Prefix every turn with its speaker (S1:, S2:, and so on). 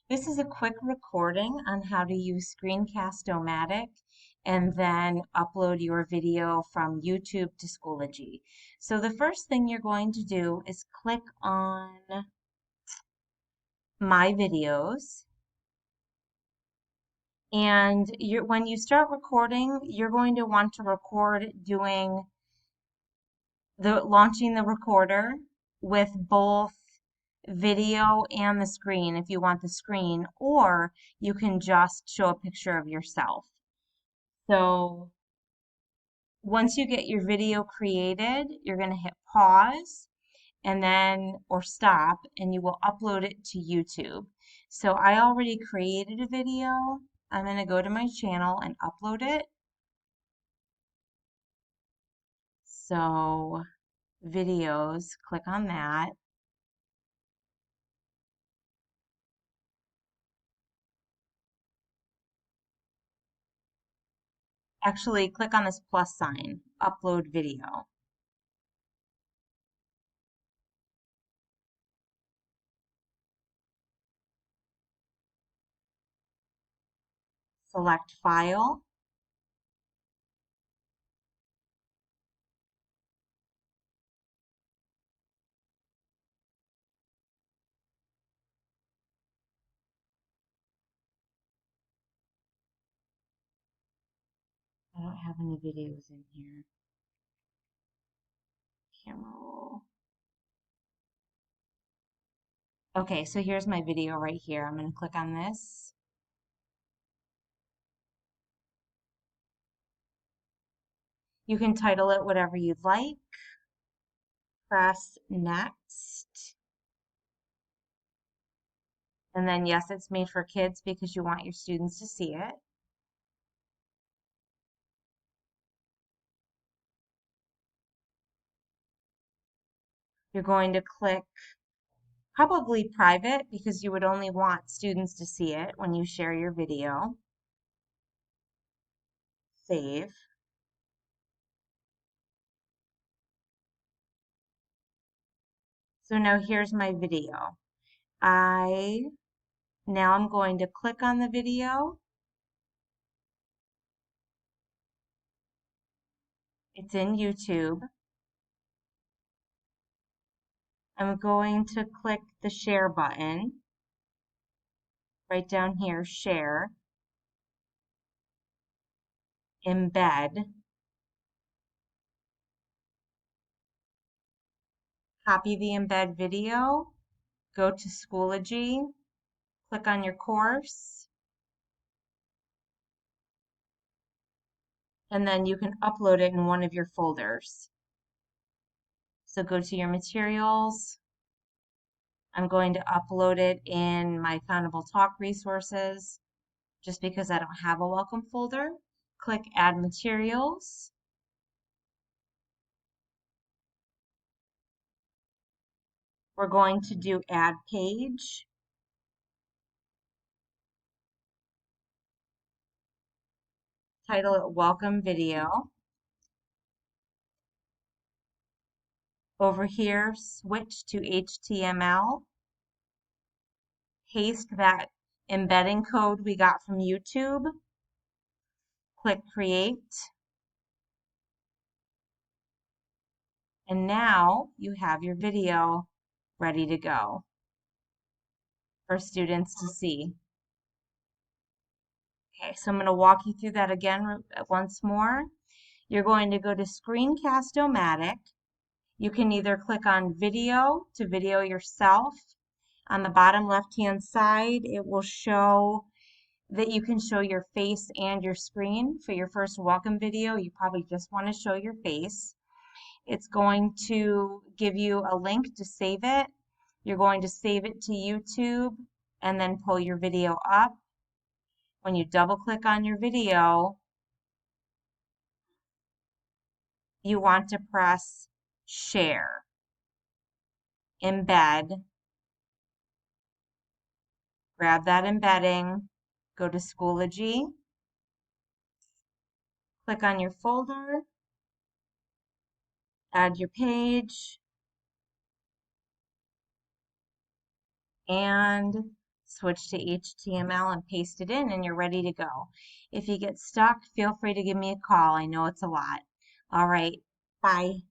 S1: This is a quick recording on how to use Screencast-O-Matic and then upload your video from YouTube to Schoology. So the first thing you're going to do is click on My Videos. And when you start recording, you're going to want to record doing launching the recorder with both video and the screen if you want the screen, or you can just show a picture of yourself. So once you get your video created, you're going to hit pause and then or stop, and you will upload it to YouTube. So I already created a video. I'm going to go to my channel and upload it. So videos, click on that. Actually, click on this plus sign, upload video. Select file. I don't have any videos in here. Camera roll. Okay, so here's my video right here. I'm going to click on this. You can title it whatever you'd like. Press next. And then yes, it's made for kids because you want your students to see it. You're going to click probably private because you would only want students to see it when you share your video. Save. So now here's my video. Now I'm going to click on the video. It's in YouTube. I'm going to click the share button right down here, share, embed, copy the embed video, go to Schoology, click on your course, and then you can upload it in one of your folders. So go to your materials. I'm going to upload it in my Foundable Talk resources just because I don't have a welcome folder. Click Add Materials. We're going to do Add Page. Title it Welcome Video. Over here, switch to HTML. Paste that embedding code we got from YouTube. Click Create. And now you have your video ready to go for students to see. Okay, so I'm going to walk you through that again once more. You're going to go to Screencast-O-Matic. You can either click on Video to video yourself. On the bottom left-hand side, it will show that you can show your face and your screen. For your first welcome video, you probably just want to show your face. It's going to give you a link to save it. You're going to save it to YouTube and then pull your video up. When you double click on your video, you want to press share, embed, grab that embedding, go to Schoology, click on your folder, add your page, and switch to HTML and paste it in, and you're ready to go. If you get stuck, feel free to give me a call. I know it's a lot. All right, bye.